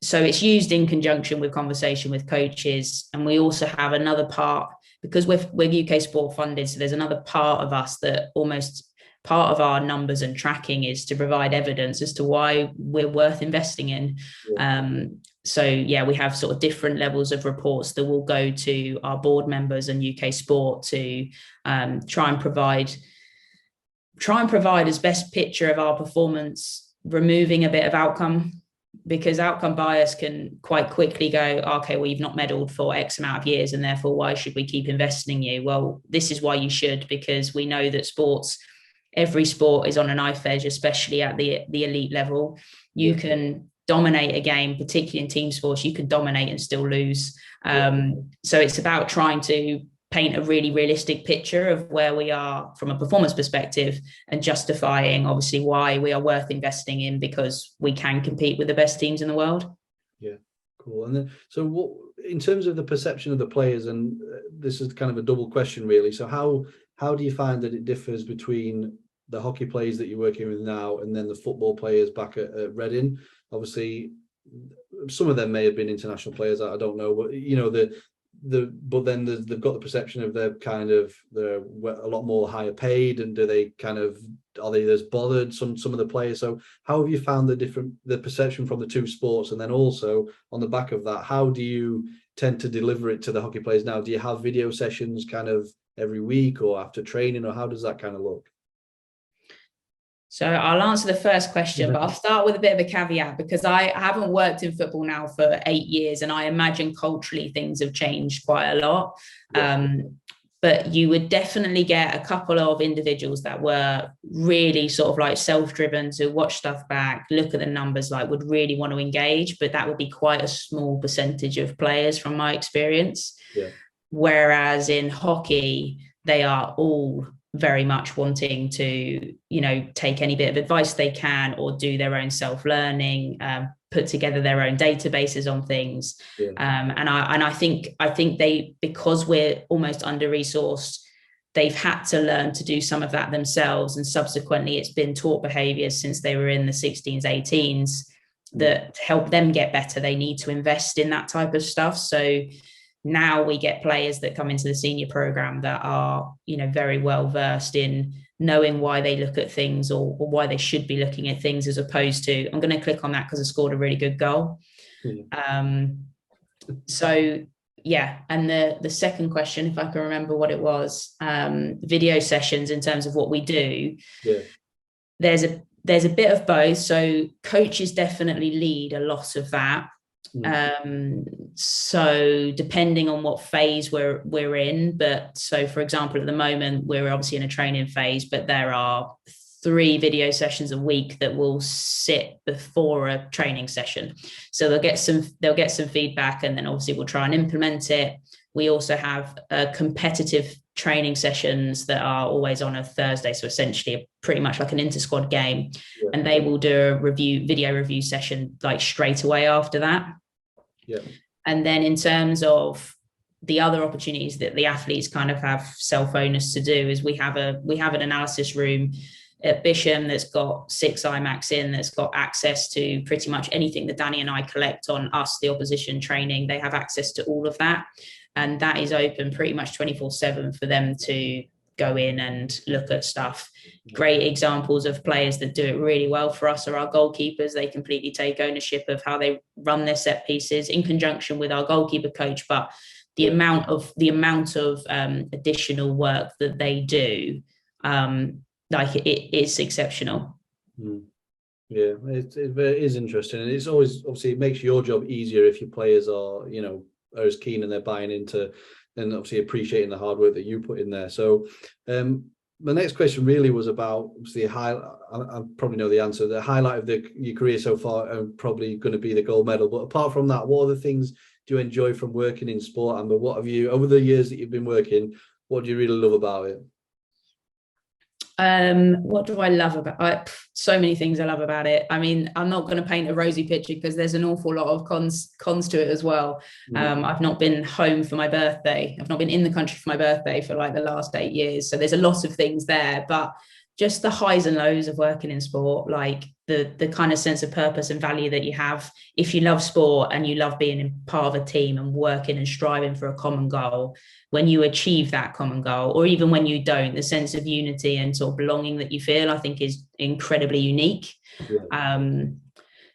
it's used in conjunction with conversation with coaches. And we also have another part, because we're UK sport funded. So there's another part of us that almost part of our numbers and tracking is to provide evidence as to why we're worth investing in. So we have sort of different levels of reports that will go to our board members and UK sport to try and provide as best picture of our performance, removing a bit of outcome, because outcome bias can quite quickly go, okay, well, you've not medaled for X amount of years, and therefore why should we keep investing in you? Well, this is why you should, because we know that every sport is on a knife edge, especially at the elite level. You can dominate a game, particularly in team sports, you can dominate and still lose. So it's about trying to paint a really realistic picture of where we are from a performance perspective and justifying, obviously, why we are worth investing in, because we can compete with the best teams in the world. Yeah, cool. And then, so what, in terms of the perception of the players, and this is kind of a double question, really. So how do you find that it differs between the hockey players that you're working with now and then the football players back at Reading? Obviously, some of them may have been international players, I don't know, but but then they've got the perception of they're a lot more higher paid, and are they as bothered, some of the players? So how have you found the perception from the two sports? And then also on the back of that, how do you tend to deliver it to the hockey players now? Do you have video sessions kind of every week or after training, or how does that kind of look? So I'll answer the first question, but I'll start with a bit of a caveat, because I haven't worked in football now for 8 years, and I imagine culturally things have changed quite a lot. But you would definitely get a couple of individuals that were really sort of like self-driven to watch stuff back, look at the numbers, like would really want to engage, but that would be quite a small percentage of players from my experience. Whereas in hockey, they are all very much wanting to, take any bit of advice they can, or do their own self-learning, put together their own databases on things. And I think they, because we're almost under-resourced, they've had to learn to do some of that themselves. And subsequently, it's been taught behaviors since they were in the 16s, 18s that help them get better. They need to invest in that type of stuff. So now we get players that come into the senior program that are, very well versed in knowing why they look at things, or why they should be looking at things, as opposed to, I'm going to click on that because I scored a really good goal. So yeah. And the second question, if I can remember what it was, video sessions in terms of what we do. There's a bit of both. So coaches definitely lead a lot of that. So depending on what phase we're in, but so for example, at the moment we're obviously in a training phase, but there are 3 video sessions a week that will sit before a training session. So they'll get some feedback, and then obviously we'll try and implement it. We also have competitive training sessions that are always on a Thursday, so essentially pretty much like an inter-squad game, and they will do a video review session like straight away after that. And then in terms of the other opportunities that the athletes kind of have self-onus to do, is we have an analysis room at Bisham that's got 6 iMacs in, that's got access to pretty much anything that Danny and I collect on us, the opposition training. They have access to all of that, and that is open pretty much 24/7 for them to go in and look at stuff. Great examples of players that do it really well for us are our goalkeepers. They completely take ownership of how they run their set pieces in conjunction with our goalkeeper coach. But the amount of additional work that they do, it is exceptional. Yeah, it is interesting, and it's always, obviously, it makes your job easier if your players are, are as keen and they're buying into, and obviously appreciating the hard work that you put in there. So, my next question really was about, obviously, I probably know the answer. The highlight of your career so far are probably going to be the gold medal. But apart from that, what other things do you enjoy from working in sport? And what have you, over the years that you've been working, what do you really love about it? What do I love about it? So many things I love about it. I mean, I'm not going to paint a rosy picture because there's an awful lot of cons to it as well. I've not been home for my birthday. I've not been in the country for my birthday for like the last 8 years. So there's a lot of things there, but just the highs and lows of working in sport, like the kind of sense of purpose and value that you have. If you love sport and you love being in part of a team and working and striving for a common goal, when you achieve that common goal, or even when you don't, the sense of unity and sort of belonging that you feel, I think, is incredibly unique. Yeah.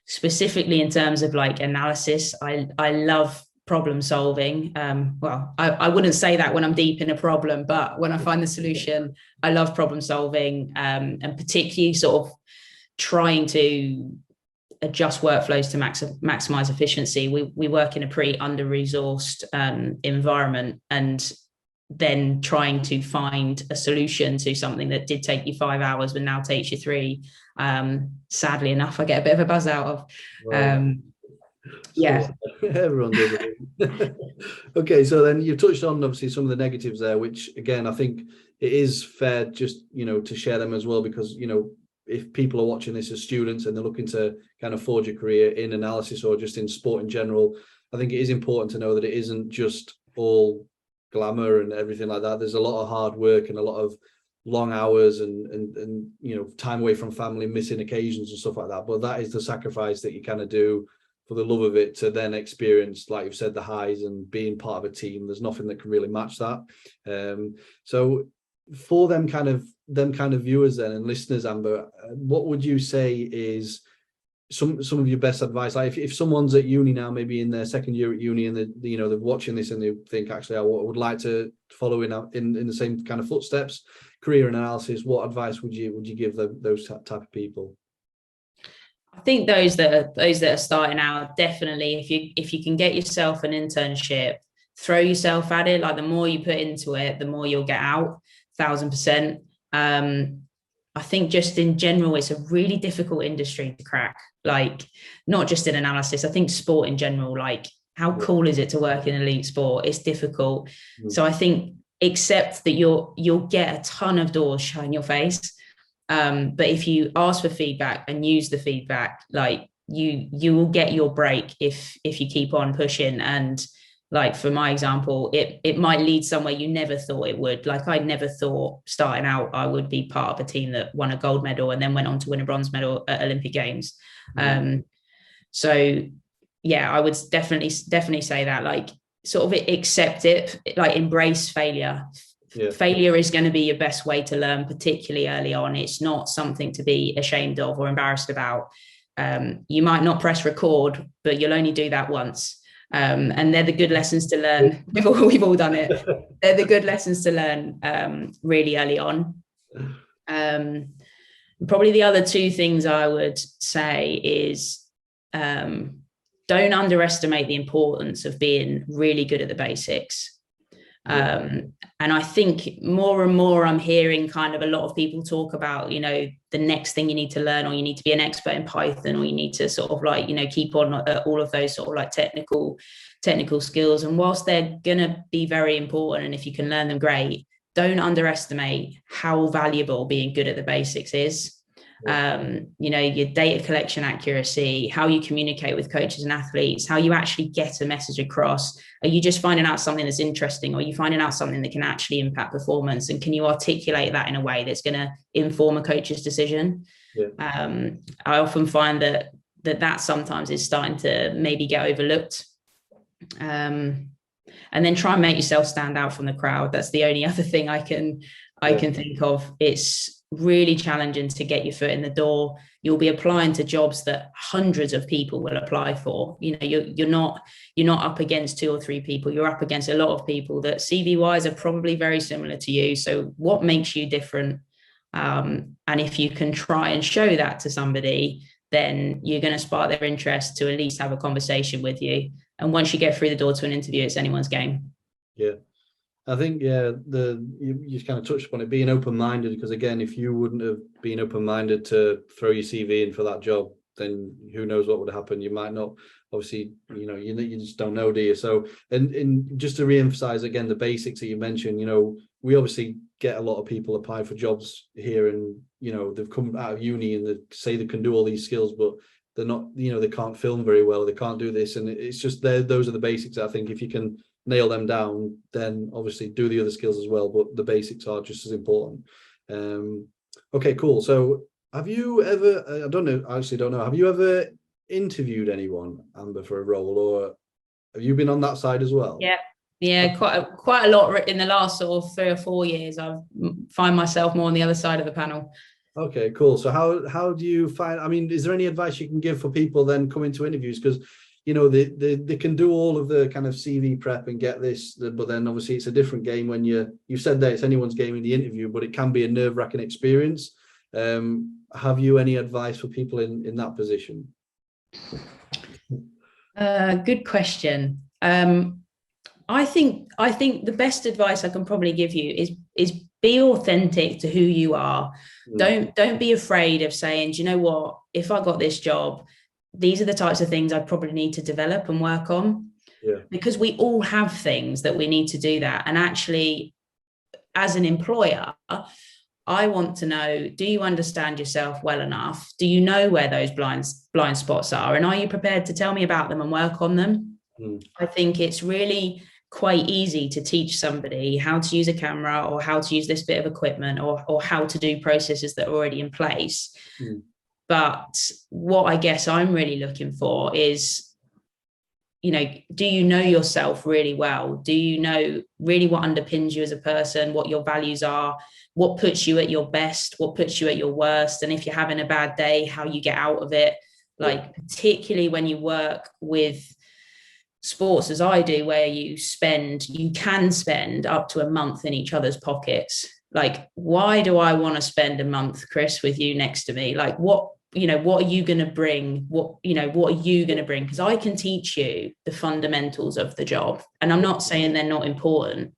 Specifically in terms of like analysis, I love problem solving. Well, I wouldn't say that when I'm deep in a problem, but when I find the solution, I love problem solving, and particularly sort of trying to adjust workflows to maximize efficiency. We work in a pretty under-resourced environment, and then trying to find a solution to something that did take you 5 hours but now takes you 3. Sadly enough, I get a bit of a buzz out of. Yeah, everyone does. Okay, so then you touched on obviously some of the negatives there, which again I think it is fair just to share them as well, because if people are watching this as students and they're looking to kind of forge a career in analysis or just in sport in general, I think it is important to know that it isn't just all glamour and everything like that. There's a lot of hard work and a lot of long hours and time away from family, missing occasions and stuff like that. But that is the sacrifice that you kind of do for the love of it, to then experience, like you've said, the highs and being part of a team. There's nothing that can really match that. So for them kind of viewers then and listeners, Amber, what would you say is some of your best advice? Like if someone's at uni now, maybe in their second year at uni, and they're watching this and they think, actually, I would like to follow in the same kind of footsteps, career analysis, what advice would you give those type of people? I think those that are starting out, definitely, if you can get yourself an internship, throw yourself at it. Like the more you put into it, the more you'll get out, 1,000%. I think just in general, it's a really difficult industry to crack. Like not just in analysis. I think sport in general. Like how cool is it to work in elite sport? It's difficult. So I think accept that you'll get a ton of doors shut in your face. But if you ask for feedback and use the feedback, like you will get your break if you keep on pushing. And like for my example, it might lead somewhere you never thought it would. Like I never thought starting out I would be part of a team that won a gold medal and then went on to win a bronze medal at Olympic Games. So yeah, I would definitely say that, like sort of accept it, like embrace failure. Yeah. Failure is going to be your best way to learn, particularly early on. It's not something to be ashamed of or embarrassed about. You might not press record, but you'll only do that once. And they're the good lessons to learn. We've all done it. They're the good lessons to learn really early on. Probably the other two things I would say is don't underestimate the importance of being really good at the basics. And I think more and more I'm hearing kind of a lot of people talk about, the next thing you need to learn, or you need to be an expert in Python, or you need to sort of like, keep on all of those sort of like technical skills. And whilst they're going to be very important, and if you can learn them, great, don't underestimate how valuable being good at the basics is. Your data collection accuracy, how you communicate with coaches and athletes, how you actually get a message across. Are you just finding out something that's interesting, or are you finding out something that can actually impact performance? And can you articulate that in a way that's going to inform a coach's decision? Yeah. I often find that sometimes is starting to maybe get overlooked. And then try and make yourself stand out from the crowd. That's the only other thing I can think of. It's really challenging to get your foot in the door. You'll be applying to jobs that hundreds of people will apply for. You're not up against 2 or 3 people. You're up against a lot of people that CV wise are probably very similar to you. So what makes you different? And if you can try and show that to somebody, then you're going to spark their interest to at least have a conversation with you. And once you get through the door to an interview, it's anyone's game. Yeah. I think, yeah, you kind of touched upon it, being open-minded, because again, if you wouldn't have been open-minded to throw your CV in for that job, then who knows what would happen. You might not, obviously, you just don't know, do you? So, and just to re-emphasize again, the basics that you mentioned, we obviously get a lot of people applying for jobs here, and, they've come out of uni and they say they can do all these skills, but they're not, they can't film very well, they can't do this. And it's just those are the basics. I think if you can nail them down, then obviously do the other skills as well, but the basics are just as important. Okay, cool. So have you ever, I actually don't know, have you ever interviewed anyone, Amber, for a role, or have you been on that side as well? Yeah, quite a lot in the last sort of 3 or 4 years. I find myself more on the other side of the panel. Okay, cool. So how do you find, I mean, is there any advice you can give for people then coming to interviews? Because they can do all of the kind of CV prep and get this, but then obviously it's a different game when you said that it's anyone's game in the interview, but it can be a nerve-wracking experience. Have you any advice for people in that position? Good question. I think the best advice I can probably give you is be authentic to who you are. Don't be afraid of saying, do you know what, if I got this job, these are the types of things I probably need to develop and work on. Yeah. Because we all have things that we need to do that. And actually, as an employer, I want to know, do you understand yourself well enough? Do you know where those blind spots are? And are you prepared to tell me about them and work on them? I think it's really quite easy to teach somebody how to use a camera, or how to use this bit of equipment, or how to do processes that are already in place. But what I guess I'm really looking for is, do you know yourself really well? Do you know really what underpins you as a person, what your values are, what puts you at your best, what puts you at your worst? And if you're having a bad day, how you get out of it. Like, particularly when you work with sports as I do, where you can spend up to a month in each other's pockets. Like, why do I want to spend a month, Chris, with you next to me? Like, what are you going to bring? What are you going to bring? Because I can teach you the fundamentals of the job. And I'm not saying they're not important,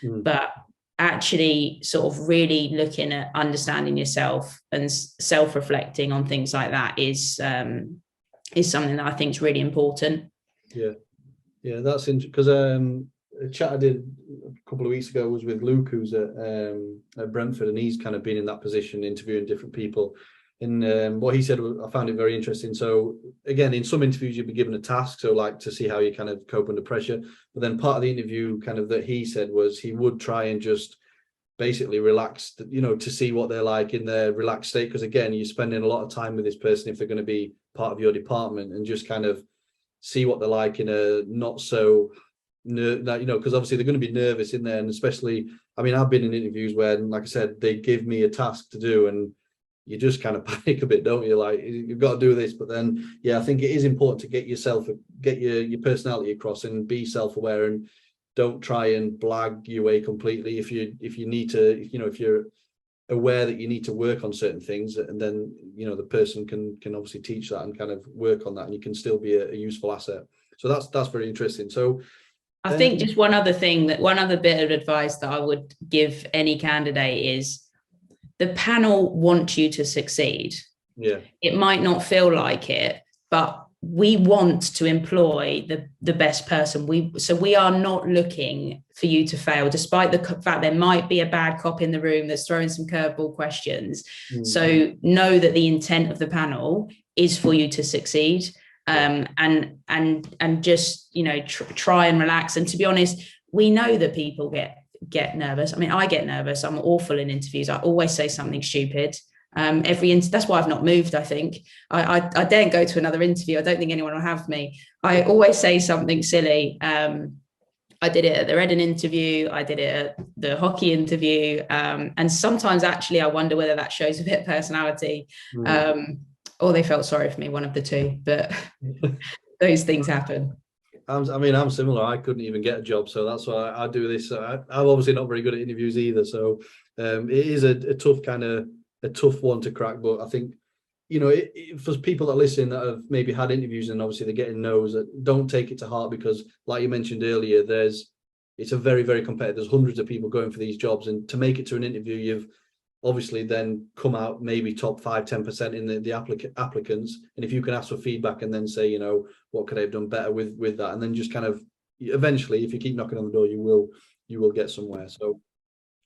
but actually sort of really looking at understanding yourself and self-reflecting on things like that is something that I think is really important. Yeah, that's interesting, because a chat I did a couple of weeks ago was with Luke, who's at Brentford, and he's kind of been in that position, interviewing different people. And what he said, I found it very interesting. So again, in some interviews, you'll be given a task, so like to see how you kind of cope under pressure. But then part of the interview kind of that he said was he would try and just basically relax, to see what they're like in their relaxed state. Because again, you're spending a lot of time with this person if they're going to be part of your department, and just kind of see what they're like in a not so, because obviously they're going to be nervous in there. And especially, I mean, I've been in interviews where, like I said, they give me a task to do, and you just kind of panic a bit, don't you? Like, you've got to do this. But then, yeah, I think it is important to get your personality across and be self-aware, and don't try and blag your way completely. If you need to, if you're aware that you need to work on certain things, and then the person can obviously teach that and kind of work on that, and you can still be a useful asset. So that's very interesting. So I think just one other bit of advice that I would give any candidate is, the panel want you to succeed. Yeah, it might not feel like it, but we want to employ the best person. We are not looking for you to fail, despite the fact there might be a bad cop in the room that's throwing some curveball questions. So know that the intent of the panel is for you to succeed, and just try and relax. And to be honest, we know that people get nervous. I mean, I get nervous. I'm awful in interviews. I always say something stupid. That's why I've not moved. I think I daren't go to another interview. I don't think anyone will have me. I always say something silly. I did it at the Reading interview. I did it at the hockey interview. And sometimes actually I wonder whether that shows a bit of personality, or they felt sorry for me, one of the two, but those things happen. I'm similar. I couldn't even get a job, so that's why I do this. I'm obviously not very good at interviews either, so it is a tough one to crack. But I think, you know, for people that listen that have maybe had interviews and obviously they're getting no's, don't take it to heart, because like you mentioned earlier, it's a very, very competitive. There's hundreds of people going for these jobs, and to make it to an interview, you've obviously then come out maybe top 5-10% in the applicants. And if you can ask for feedback and then say, you know, what could I have done better with that, and then just kind of eventually, if you keep knocking on the door, you will get somewhere. So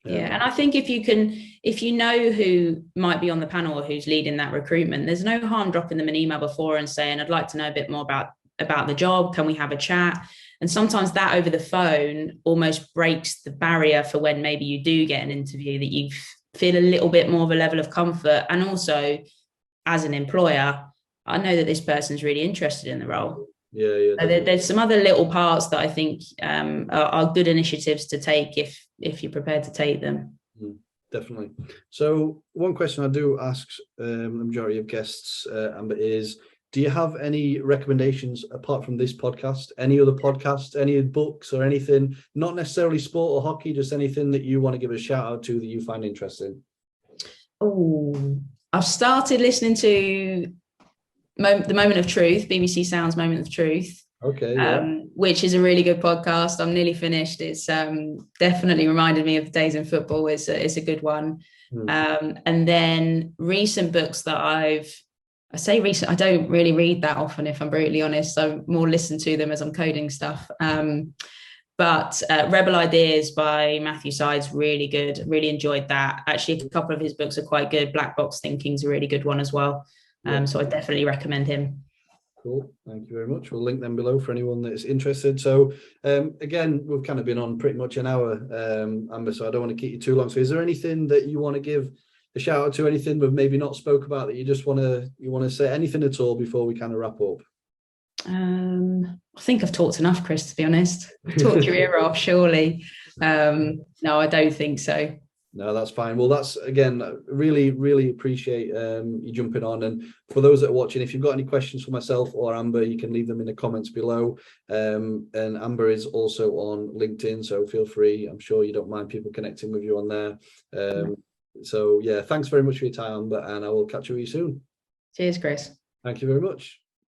yeah, and I think if you know who might be on the panel or who's leading that recruitment, there's no harm dropping them an email before and saying, I'd like to know a bit more about the job. Can we have a chat? And sometimes that over the phone almost breaks the barrier for when maybe you do get an interview, that you feel a little bit more of a level of comfort. And also, as an employer, I know that this person's really interested in the role. Yeah. So there's some other little parts that I think are good initiatives to take if you're prepared to take them. Definitely. So one question I do ask the majority of guests, Amber, is, do you have any recommendations apart from this podcast? Any other podcasts, any books or anything, not necessarily sport or hockey, just anything that you want to give a shout out to that you find interesting? Oh, I've started listening to The Moment of Truth, BBC Sound's Moment of Truth. Okay, yeah. Which is a really good podcast. I'm nearly finished. It's definitely reminded me of the days in football. It's a good one. And then recent books that I say recent, I don't really read that often, if I'm brutally honest. I more listen to them as I'm coding stuff. But Rebel Ideas by Matthew Side's really good. Really enjoyed that. Actually, a couple of his books are quite good. Black Box Thinking's a really good one as well. So I definitely recommend him. Cool. Thank you very much. We'll link them below for anyone that's interested. So again, we've kind of been on pretty much an hour, Amber, so I don't want to keep you too long. So is there anything that you want to give a shout out to, anything we've maybe not spoke about that you just want to say, anything at all before we kind of wrap up? I think I've talked enough, Chris, to be honest. Talked your ear off, surely. No, I don't think so. No, that's fine. Well, that's, again, really, really appreciate you jumping on. And for those that are watching, if you've got any questions for myself or Amber, you can leave them in the comments below. And Amber is also on LinkedIn, so feel free. I'm sure you don't mind people connecting with you on there. So yeah, thanks very much for your time, Amber, and I will catch you soon. Cheers, Chris. Thank you very much.